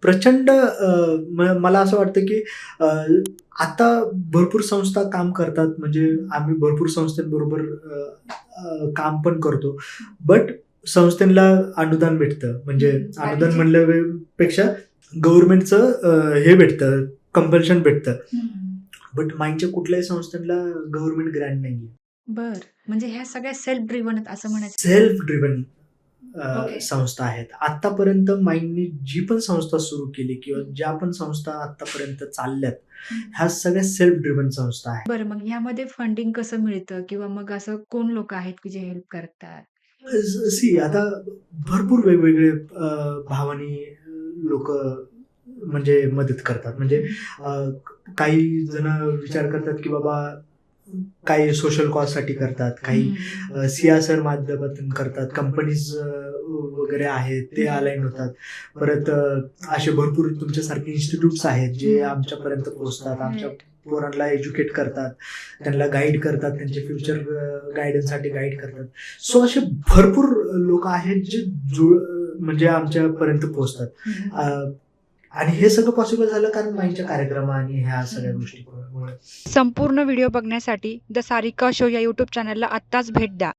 प्रचंड मला असं वाटतं, की अ, आता भरपूर संस्था काम करतात. म्हणजे आम्ही भरपूर संस्थांबरोबर अ, अ, काम पण करतो. बट संस्थांना अनुदान भेटतं. म्हणजे अनुदान बाकीचे? म्हणल्यापेक्षा गव्हर्नमेंटचं हे भेटतं, कंपल्शन भेटतं. हं. बट माईंडच्या कुठल्याही संस्थांना गव्हर्नमेंट ग्रँट नाहीये. बरं. म्हणजे ह्या सगळ्या सेल्फ ड्रिव्हन आहेत असं म्हणायचं. Self driven okay. संस्था आहेत. आत्तापर्यंत माईंडनी जी पण संस्था सुरू केली किंवा ज्या पण संस्था आत्तापर्यंत चालल्यात, हं. ह्या सगळ्या सेल्फ ड्रिव्हन संस्था आहेत. बरं, मग ह्यामध्ये फंडिंग कसं मिळतं किंवा मग असं कोण लोकं आहेत की जे हेल्प करतात? आता भरपूर वेगवेगळे भावानी लोकं म्हणजे मदत करतात. म्हणजे अ, काही जण विचार करतात, की बाबा काही सोशल कॉजसाठी करतात, काही हं. CSR माध्यमातून करतात. कंपनीज वगैरे आहेत, ते अलाईन होतात. परत असे भरपूर तुमच्यासारखे इन्स्टिट्यूट्स आहेत, जे आमच्यापर्यंत पोहोचतात. आमच्या राइट. पोरांना एज्युकेट करतात, त्यांना गाईड करतात, त्यांचे फ्युचर गाईडन्ससाठी गाईड करतात. सो असे भरपूर लोकं आहेत, जे म्हणजे आमच्यापर्यंत पोहोचतात. हं. अ, आणि हे सगळं पॉसिबल झालं कारण माईंडच्या कार्यक्रम आणि ह्या सगळ्या गोष्टीमुळे. संपूर्ण व्हिडिओ बघण्यासाठी द सारिका शो या YouTube चॅनलला आत्ताच भेट द्या.